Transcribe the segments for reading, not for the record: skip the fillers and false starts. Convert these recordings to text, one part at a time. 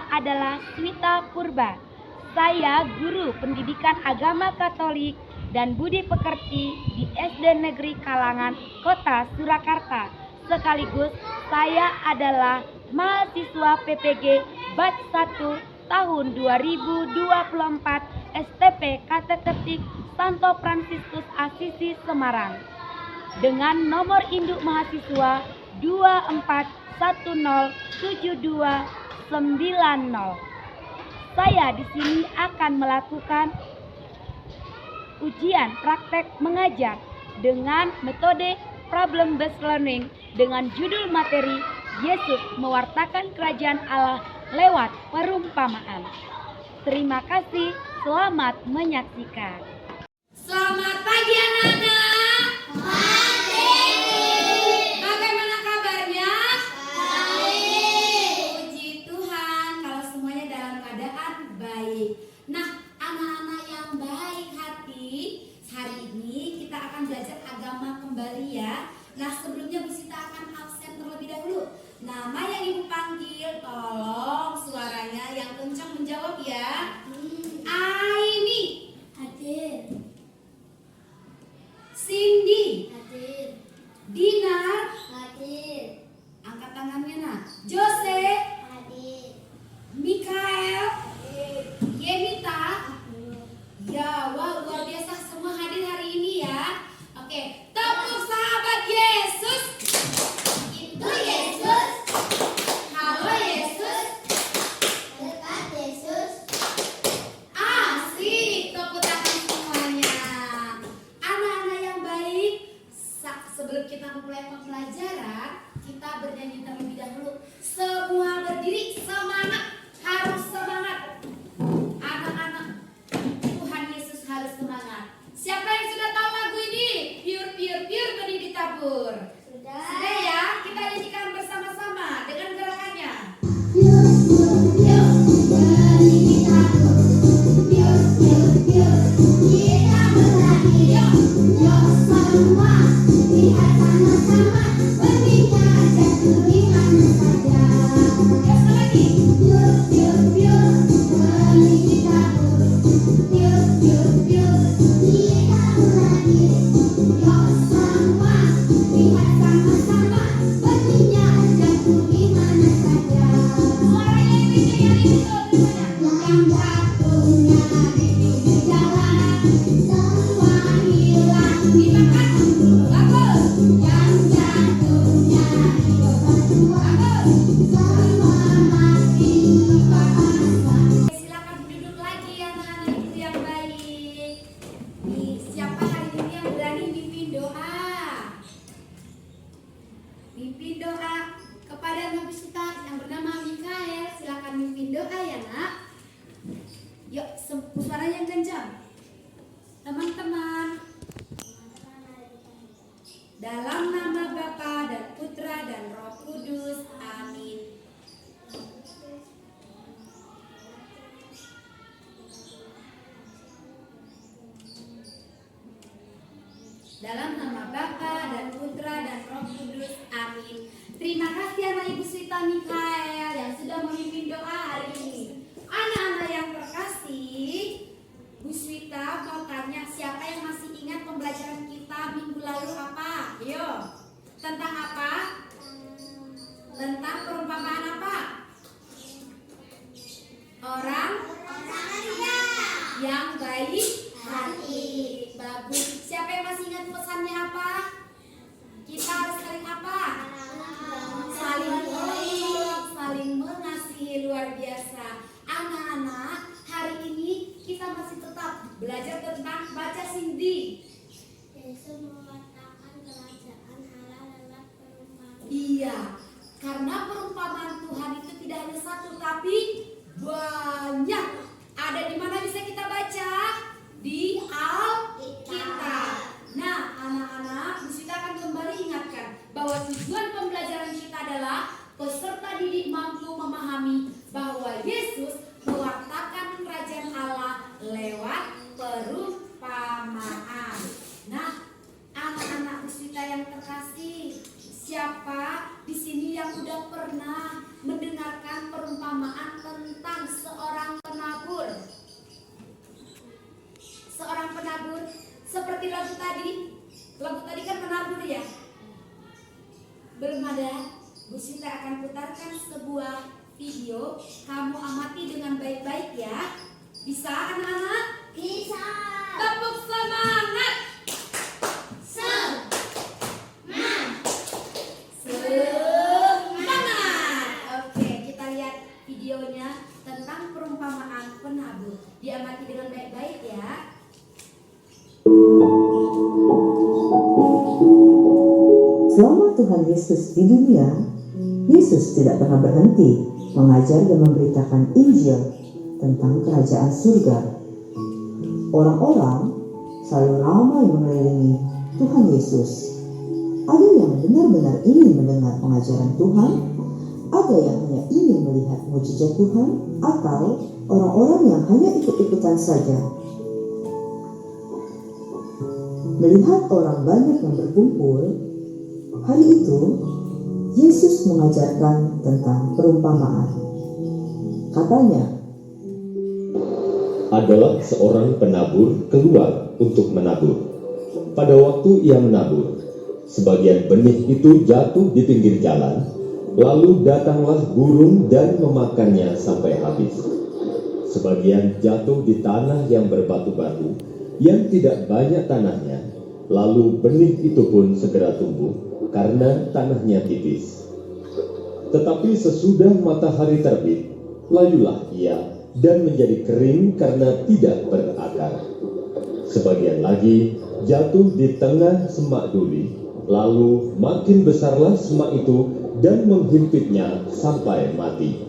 Saya adalah Swita Purba. Saya guru pendidikan agama Katolik dan budi pekerti di SD Negeri Kalangan, Kota Surakarta. Sekaligus saya adalah mahasiswa PPG Batch 1 tahun 2024 STP Kateketik Santo Fransiskus Asisi Semarang dengan nomor induk mahasiswa 24107290. Saya di sini akan melakukan ujian praktek mengajar dengan metode problem based learning dengan judul materi Yesus mewartakan kerajaan Allah lewat perumpamaan. Terima kasih, selamat menyaksikan. Selamat pagi anak-anak. Bagaimana kabarnya? Baik. Puji Tuhan kalau semuanya dalam keadaan baik. Nah, anak-anak yang baik hati, hari ini kita akan belajar agama kembali ya. Nah, sebelumnya Bu Sita akan absen terlebih dahulu. Nama yang Ibu panggil, tolong suaranya yang kencang menjawab ya. Aini. Hadir. Cindy. Hadir. Dinar. Hadir. Angkat tangannya nak. Jose. Hadir. Mikael. Hadir. Yenita. Ya, wah luar biasa semua hadir hari ini ya. Oke, tepuk sahabat Yesus. Itu Yesus. Halo Yesus. Dekat Yesus. Asik, tepuk tangan semuanya. Anak-anak yang baik, sebelum kita memulai pembelajaran, kita bernyanyi terlebih dahulu. Semua berdiri, semangat, harus semangat. Anak-anak, Tuhan Yesus harus semangat. Siapa yang sudah tahu lagu ini? Pure, pure, pure, benih ditabur. Sudah ya, kita nyanyikan bersama-sama dengan gerakannya. Silakan duduk lagi anak-anak ibu yang baik. Nih, siapa hari ini yang berani mimpin doa? Mimpin doa kepada Nabi Sita yang bernama Mikael. Silakan mimpin doa ya nak. Yuk, suara yang kencang. Teman-teman, dalam nama Bapa dan Putra dan Roh Kudus, amin. Dalam nama Bapa dan Putra dan Roh Kudus, amin. Terima kasih anak Ibu Swita Mikael yang sudah memimpin doa hari ini. Anak-anak yang terkasih, Bu Swita mau tanya, siapa yang masih ingat pembelajaran kita minggu lalu apa? Ayo, tentang apa? Tentang perumpamaan apa? Orang yang baik hati. Bagus. Siapa yang masih ingat pesannya apa? Kita harus saling apa? Saling tolong, saling mengasihi, luar biasa. Anak-anak, hari ini kita masih tetap belajar tentang baca Cindy. Yesus mewartakan kerajaan Allah lewat perumpamaan. Iya, karena perumpamaan Tuhan itu tidak hanya satu tapi banyak. Ada di mana bisa kita baca? Di Alkitab. Nah, anak-anak, kita akan kembali ingatkan bahwa tujuan pembelajaran kita adalah peserta didik mampu memahami bahwa Yesus mewartakan kerajaan Allah lewat perumpamaan. Nah, anak-anak kita yang terkasih, siapa di sini yang sudah pernah mendengarkan perumpamaan tentang tentang seorang penabur. Seorang penabur seperti lagu tadi. Lagu tadi kan penabur ya. Belum ada. Bu Sita akan putarkan sebuah video. Kamu amati dengan baik-baik ya. Bisa anak-anak? Bisa. Tepuk semangat. Semangat. Oke, kita lihat videonya tentang perumpamaan penabur. Diamati dengan baik-baik ya. Selama Tuhan Yesus di dunia, Yesus tidak pernah berhenti mengajar dan memberitakan Injil tentang kerajaan surga. Orang-orang selalu ramai mengelilingi Tuhan Yesus. Ada yang benar-benar ingin mendengar pengajaran Tuhan, ada yang hanya ingin melihat mujizat Tuhan, atau orang-orang yang hanya ikut-ikutan saja. Melihat orang banyak yang berkumpul, hari itu Yesus mengajarkan tentang perumpamaan. Katanya, adalah seorang penabur keluar untuk menabur. Pada waktu ia menabur, sebagian benih itu jatuh di pinggir jalan, lalu datanglah burung dan memakannya sampai habis. Sebagian jatuh di tanah yang berbatu-batu, yang tidak banyak tanahnya, lalu benih itu pun segera tumbuh karena tanahnya tipis. Tetapi sesudah matahari terbit, layulah ia dan menjadi kering karena tidak berakar. Sebagian lagi jatuh di tengah semak duri, lalu makin besarlah semak itu dan menghimpitnya sampai mati.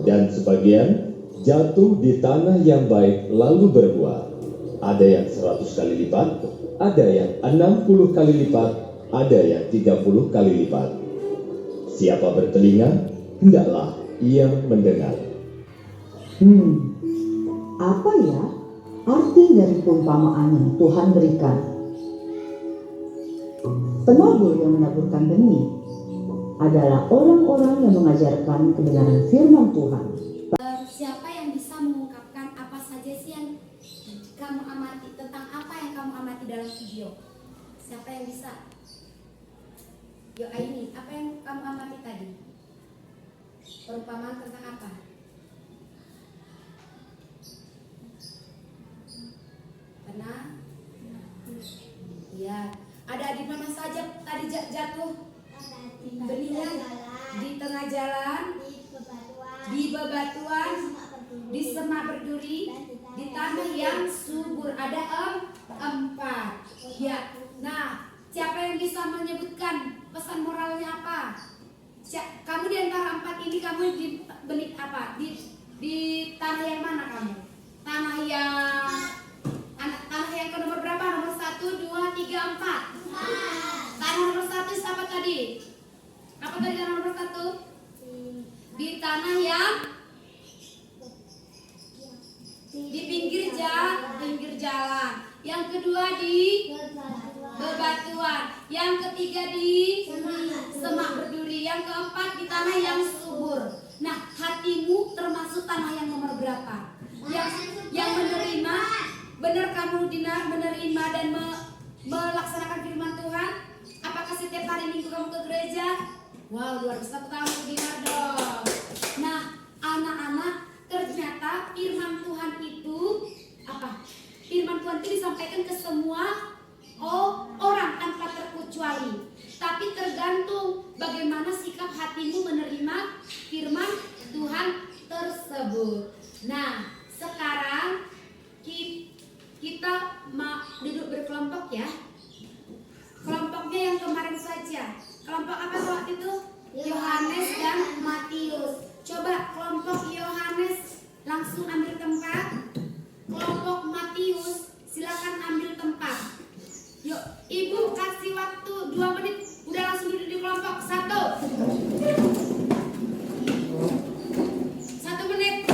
Dan sebagian jatuh di tanah yang baik lalu berbuah. Ada yang 100 kali lipat, ada yang 60 kali lipat, ada yang 30 kali lipat. Siapa bertelinga, hendaklah ia mendengar. apa ya arti dari perumpamaan yang Tuhan berikan? Penabur yang menaburkan benih adalah orang-orang yang mengajarkan kebenaran firman Tuhan. Siapa yang bisa mengungkapkan apa saja sih yang kamu amati, tentang apa yang kamu amati dalam video? Siapa yang bisa? Yo Aini, apa yang kamu amati tadi? Perumpamaan tentang apa? Pernah? Iya. Ada di mana saja tadi jatuh benihnya? Di tengah jalan, di bebatuan, di semak berduri, di tanah yang subur. Ada 4. Ya. Nah, siapa yang bisa menyebutkan pesan moralnya apa? Kamu di antara 4 ini kamu di benih apa? Di tanah yang mana kamu? Tanah yang ke nomor berapa? Nomor 1, 2, 3, 4. Tanah nomor 1 siapa tadi? Apa tadi tanah nomor 1? Di tanah yang di pinggir jalan. Yang kedua di bebatuan. Yang ketiga di semak berduri. Yang keempat di tanah yang subur. Nah, hatimu termasuk tanah yang nomor berapa? Yang menerima, benar kamu Dinar menerima dan melaksanakan firman Tuhan? Apakah setiap hari Minggu kamu ke gereja? Wow, luar biasa, kamu Dinar dong. Nah, anak-anak, ternyata firman Tuhan itu apa? Firman Tuhan itu disampaikan ke semua orang tanpa terkecuali. Tapi tergantung bagaimana sikap hatimu menerima firman Tuhan tersebut. Nah, sekarang kita duduk berkelompok ya. Kelompoknya yang kemarin saja. Kelompok apa waktu itu? Yohanes dan Matius. Coba kelompok Yohanes langsung ambil tempat. Kelompok Matius silakan ambil tempat. Yuk, Ibu kasih waktu 2 menit. Udah langsung duduk di kelompok. 1 menit.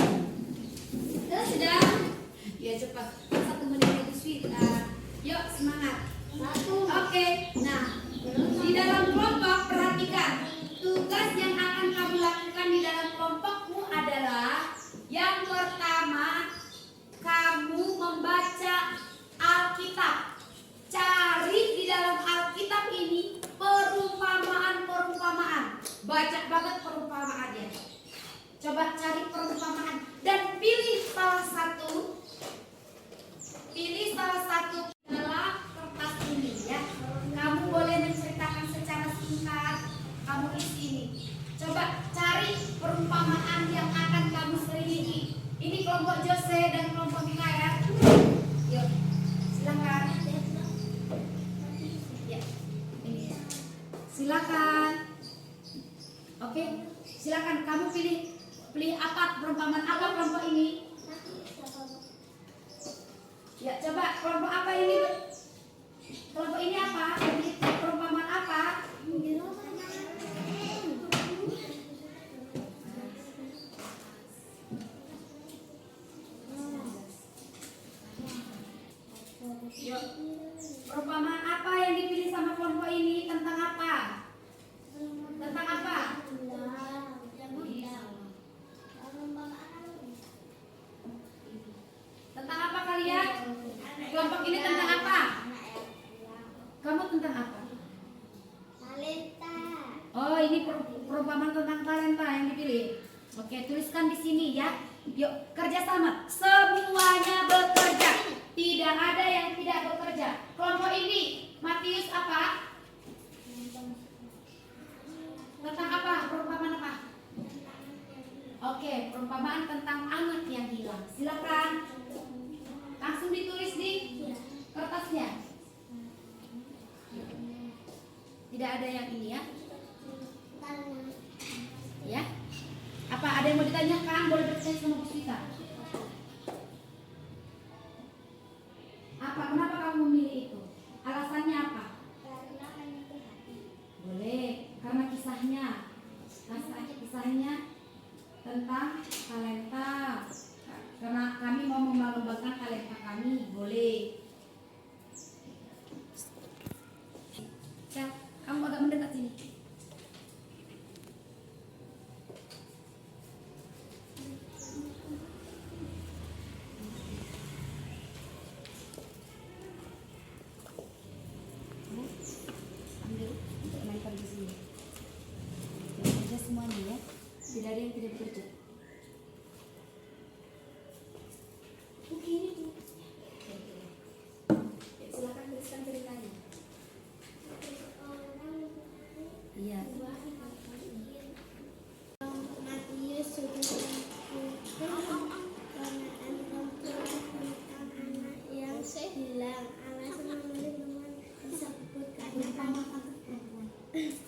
Coba cari perumpamaan dan pilih salah satu. Pilih salah satu dalam kertas ini ya. Kamu boleh menceritakan secara singkat. Kamu isi ini. Coba cari perumpamaan yang akan kamu selidiki. Ini kelompok Jose dan kelompok Mila ya. Yuk, silakan. Ya, ini. Silakan. Oke, silakan kamu pilih apa perumpamaan apa kelompok ini? Ya, coba kelompok apa ini? Kelompok ini apa? Ini perumpamaan apa? Yuk, perumpamaan apa yang dipilih sama kelompok ini tentang apa? Tentang apa? Tentang apa kalian? Kelompok ini tentang apa? Kamu tentang apa? Talenta. Oh, ini perumpamaan tentang talenta yang dipilih. Oke, tuliskan di sini ya. Yuk, kerjasama. Semuanya bekerja. Tidak ada yang tidak bekerja. Kelompok ini, Matius apa? Tentang apa? Perumpamaan apa? Oke, perumpamaan tentang anak yang hilang. Silakan. Langsung ditulis di kertasnya. Tidak ada yang ini ya. Ya. Apa ada yang mau ditanyakan? Boleh bertanya sama Bu Swita. Apa? Kenapa kamu memilih itu? Alasannya apa? Boleh. Karena kisahnya. Kisahnya tentang talenta. Karena kami mau mengembangkan talenta kami. Boleh. Ya, kamu agak mendekat sini. Ambil untuk naikkan di sini. Bekerja semuanya ya. Tidak ada yang tidak bekerja. Silakan tuliskan ceritanya. Iya. Matius sudah anak yang hilang. Alasan memilih teman disebut karena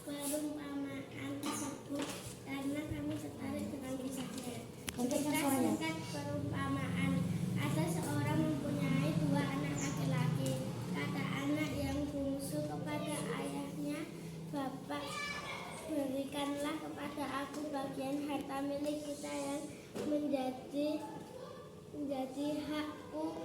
perumpamaan tersebut karena kami tertarik dengan kisahnya. Kita singkat perumpamaan. Ada seorang mempunyai dua anak laki-laki. Kata anak yang bungsu kepada ayahnya, "Bapak, berikanlah kepada aku bagian harta milik kita yang menjadi hakku."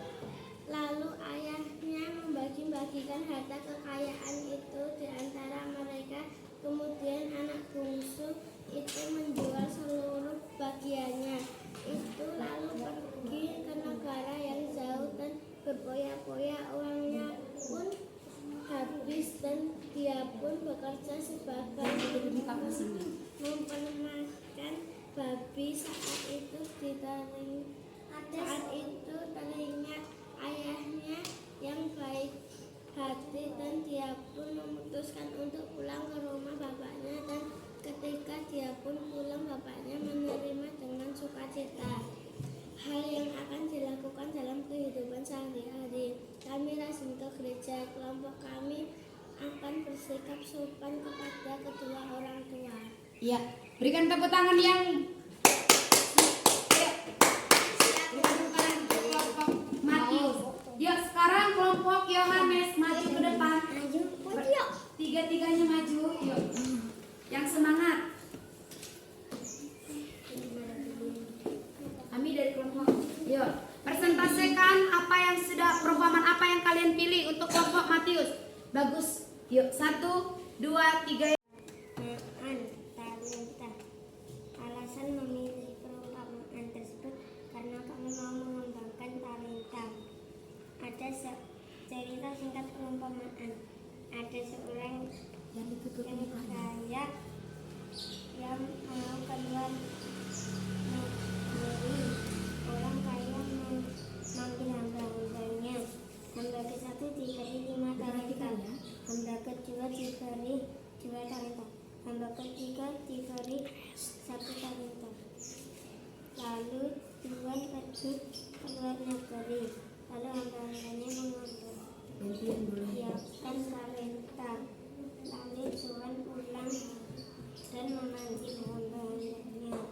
Lalu ayahnya membagi-bagikan harta kekayaan itu di antara mereka. Kemudian anak bungsu itu menjual seluruh bagiannya itu lalu pergi ke negara yang jauh dan berpoya-poya. Uangnya pun habis dan dia pun bekerja sebagai mempermakan babi. Saat itu teringat ayahnya yang baik hati dan dia pun memutuskan untuk pulang ke rumah bapaknya, dan ketika dia pun pulang bapaknya menerima dengan sukacita. Hal yang akan dilakukan dalam kehidupan sehari-hari. Kami rajin ke gereja. Kelompok kami akan bersikap sopan kepada kedua orang tua. Iya, berikan tepuk tangan yang kelompok Matius. Yuk, sekarang kelompok Yohanes maju ke depan. Tiga-tiganya maju. Yuk, yang semangat. Kami dari kelompok. Yuk, presentasikan apa yang sudah perumpamaan apa yang kalian pilih untuk kelompok Matius. Bagus. Yuk, 1, 2, 3. Talenta. Alasan memilih perumpamaan tersebut karena kami mau mengembangkan talenta. Ada cerita singkat perumpamaan. Ada seorang yang kaya yang mau keluar hamba ketiga diberi 1 talenta. Lalu Tuhan pergi ke luar negeri. Lalu hamba-hambanya mengambilkan talenta. Lalu Tuhan pulang dan memanggil hamba-hambanya.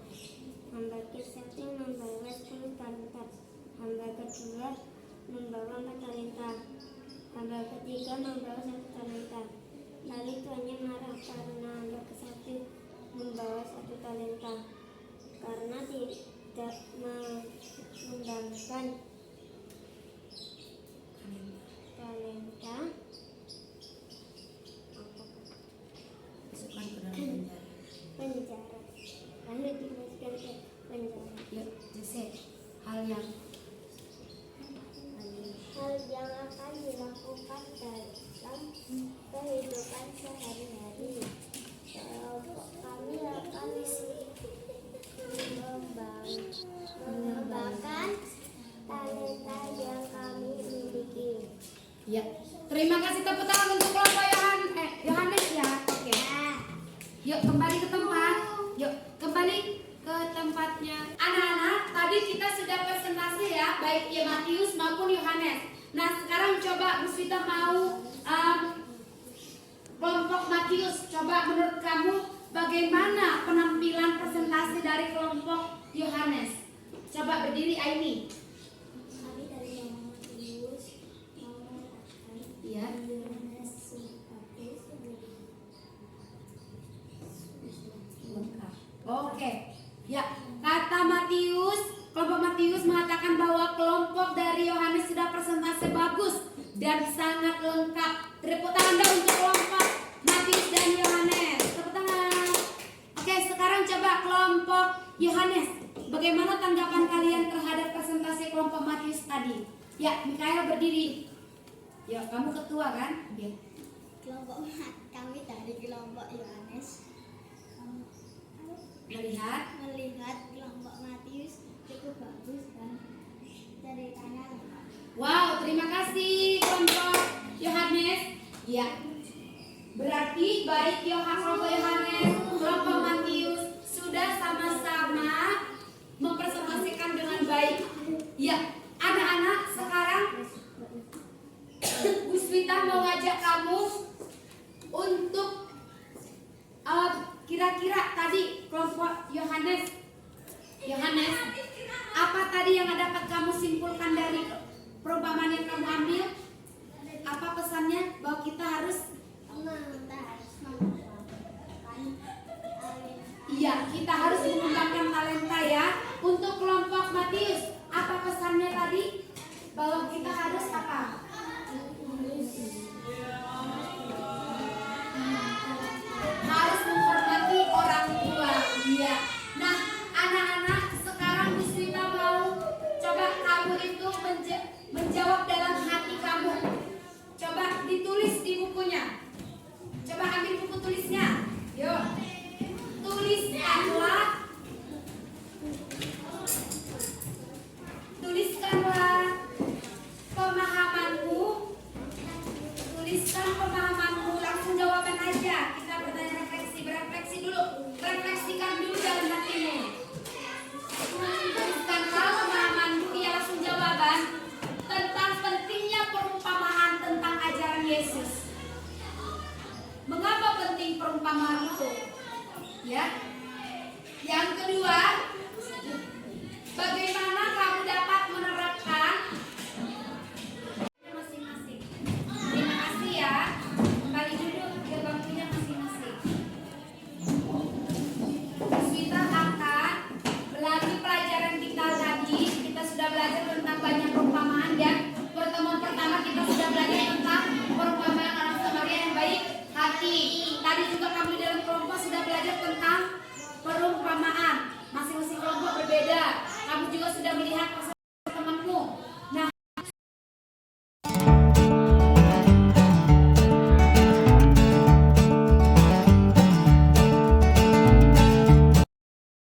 Hamba ke-1 membawa 10 talenta. Hamba kedua membawa 4 talenta. Hamba ketiga membawa 1 talenta. Lalu tuannya marah karena hamba ke-1 membawa 1 talenta, karena tidak mengembangkan talenta. Masukkan ke dalam Penjara. Lalu dimasukkan ke penjara. Ya, Jose, hal yang akan dilakukan dalam kehidupan sehari-hari. Kelompok kami akan mengembangkan talenta yang kami miliki. ya. Terima kasih, tepuk tangan untuk kelompok Yohanes ya. Oke. Yuk kembali ke tempat. Yuk kembali ke tempatnya. Anak-anak, tadi kita sudah presentasi ya, baik Matius maupun Yohanes. Nah sekarang coba Bu Swita mau kelompok Matius. Coba menurut kamu bagaimana penampilan presentasi dari kelompok Yohanes? Coba berdiri Aini. Kami dari kelompok Matius mau mengatakan Iya. Yohanes sebagai Lengkap. Oke. Ya, kata Matius, kelompok Matius mengatakan bahwa kelompok dari Yohanes sudah presentasi bagus dan sangat lengkap. Tepuk tangan dong untuk kelompok Matius dan Yohanes. Tepuk tangan. Oke, sekarang coba kelompok Yohanes. Bagaimana tanggapan kalian terhadap presentasi kelompok Matius tadi? Ya, Mikael berdiri. Ya, kamu ketua kan? Ya. kami dari kelompok Yohanes Melihat kelompok Matius cukup bagus dan ceritanya lengkap. wow, terima kasih kelompok Yohanes. Ya, berarti baik kelompok Yohanes, kelompok Matius sudah sama-sama mempresentasikan dengan baik. Ya, anak-anak, sekarang Bu Swita mau ngajak kamu untuk kira-kira tadi kelompok Yohanes, apa tadi yang dapat kamu simpulkan dari perumpamaan yang kamu ambil? Apa pesannya? Bahwa kita harus kita harus mengembangkan talenta ya. Untuk kelompok Matius, apa pesannya tadi? Bahwa kita harus apa?